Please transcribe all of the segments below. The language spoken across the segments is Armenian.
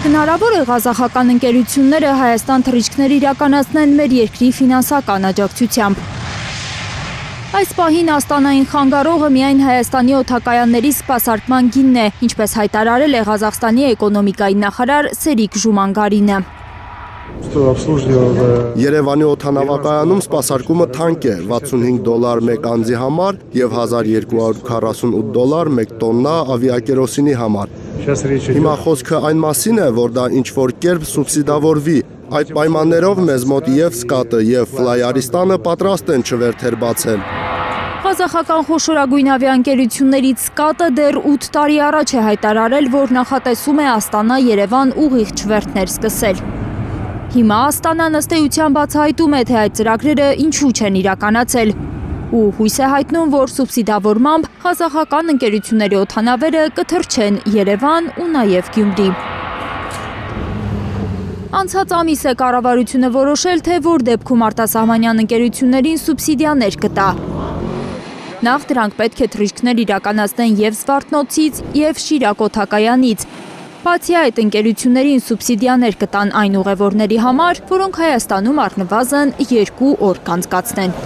Հնարավոր է ղազախական ընկերությունները Հայաստան թռիչքներ իրականացնեն մեր երկրի ֆինանսական աջակցությամբ։ Այս պահին Աստանային խանգարողը միայն Հայաստանի օդակայանների սպասարկման գինն է, ինչպես հայտարարել է Ղազախստանի էկոնոմիկայի նախարար Սերիկ Ժումանգարինը։ Երևանի օդանավակայանում սպասարկումը թանկ է, $65 մեկ անձի համար և $1248 մեկ տոննա ավիակերոսինի համար։ Հիմա խոսքը այն մասին է, որ դա ինչ-որ կերպ սուբսիդավորվի։ Այդ պայմաններով մեզ մոտ և Սկատը, և Fly Արիստանը պատրաստ են չվերթեր բացել։ Ղազախական խոշորագույն ավիաընկերություններից Սկատը դեռ 8 տարի առաջ է հայտարարել, որ նախատեսում է Աստանա-Երևան ուղիղ չվերթներ սկսել։ Հիմա Աստանան ըստ էության բացահայտում է, թե այդ ծրագրերը ինչու չեն իրականացել ու հույս է հայտնում, որ սուբսիդավորմամբ ղազախական ընկերությունների օդանավերը կթռչեն Երևան ու նաև Գյումրի։ Անցած ամիս է կառավարությունը որոշել, թե որ դեպքում արտասահմանյան ընկերություններին սուբսիդիաներ կտա։ Նախ դրանք պետք է թռիչքներ իրականացնեն և Զվարթնոցից, և Շիրակ օդակայանից։ Բացի այդ, ընկերություններին սուբսիդիաներ կտան այն ուղևորների համար, որոնք Հայաստանում առնվազն 2 օր կանցկացնեն։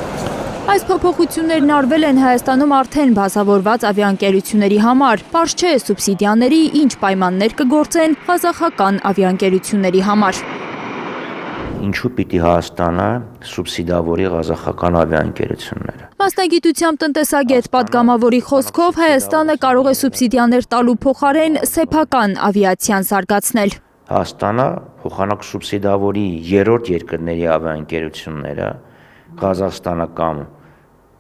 Այս փոփոխություններն արվել են Հայաստանում արդեն բազավորված ավիաընկերությունների համար, պարզ չէ սուբսիդիաների ինչ պայմաններ կգործեն ղազախական ավիաընկերությունների համար։ Ինչու պիտի Հայաստանը սուբսիդավորի ղազախական ավիաընկերությունները։ Մասնագիտությամբ տնտեսագետ պատգամավորի խոսքով Հայաստանը կարող է սուբսիդիաներ տալու փոխարեն սեփական ավիացիան զարգացնել։ Հայաստանը փոխանակ սուբսիդավորի երրորդ երկրների ավիաընկերությունները, Ղազախստանը կամ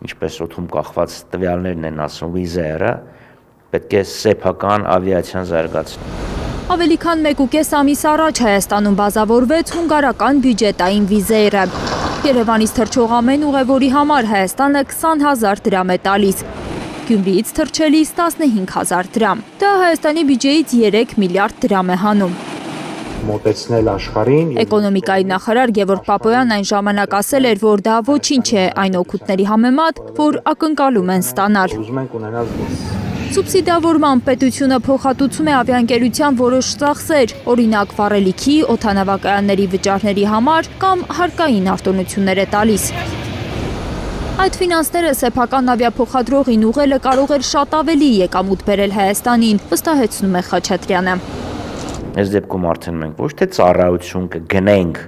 ինչպես օդում կախված տվյալներն են ասում վիզերը, պետք է սեփական ավիացիան զարգացնել։ Ավելի քան 1.5 ամիս առաջ Հայաստանում բազավորվեց հունգարական բյուջետային վիզերը։ Երևանից թռչող ամեն ուղևորի համար Հայաստանը 20,000 դրամ է տալիս, Գյումրիից թռչելիս 15,000 դրամ։ Դա Հայաստանի բյուջեից 3 միլիարդ դրամ է հանում։ Մոտեցնել աշխարհին։ Էկոնոմիկայի նախարար Գևորգ Պապոյանն այն ժամանակ ասել էր, որ դա ոչինչ է այն օգուտների համեմատ, որ ակնկալում են ստանալ։ Ուզում ենք ունենալ զգուշ։ Սուբսիդավորմամբ պետությունը փոխհատուցում է ավիաընկերության որոշ ծախսեր, օրինակ վառելիքի, օդանավակայանների վճարների համար կամ հարկային արտոնություններ է տալիս։ Այդ ֆինանսները սեփական ավիափոխադրողին ուղղելը կարող էր շատ ավելի եկամուտ բերել Հայաստանին, վստահեցնում է Խաչատրյանը։ Այս դեպքում արդեն մենք ոչ թե ծառայություն կգնենք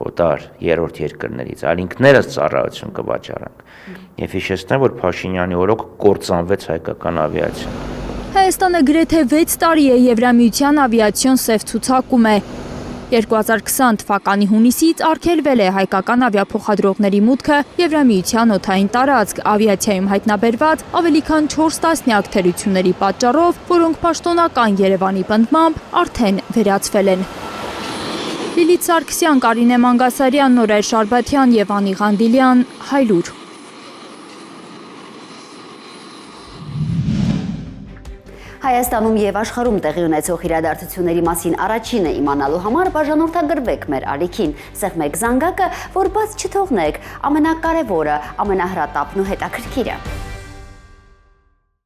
օտար երրորդ երկրներից, այլ ինքներս ծառայություն կվաճառենք։ Եվ հիշեցնեմ, որ Փաշինյանի օրոք կործանվեց հայկական ավիացիան։ Հայաստանը գրեթե 6 տարի է Եվրամիության ավիացիոն սև ցուցակում է։ 2020 թվականի հունիսից արգելվել է հայկական ավիափոխադրողների մուտքը Եվրամիության օդային տարածք ավիացիայում հայտնաբերված ավելի քան 4 տասնյակ թերությունների պատճառով, որոնք պաշտոնական Երևանի պնդմամբ արդեն վերացվել են։ Լիլիթ Սարգսյան, Կարինե Մանգասարյան, Նորայր Շարբաթյան և Անի Ղանդիլյան, Հայլուր։ Հայաստանում և աշխարհում տեղի ունեցող իրադարձությունների մասին առաջինը իմանալու համար բաժանորդագրվեք մեր ալիքին, սեղմեք զանգակը, որ բաց չթողնեք ամենակարևորը, ամենահրատապն ու հետաքրքիրը։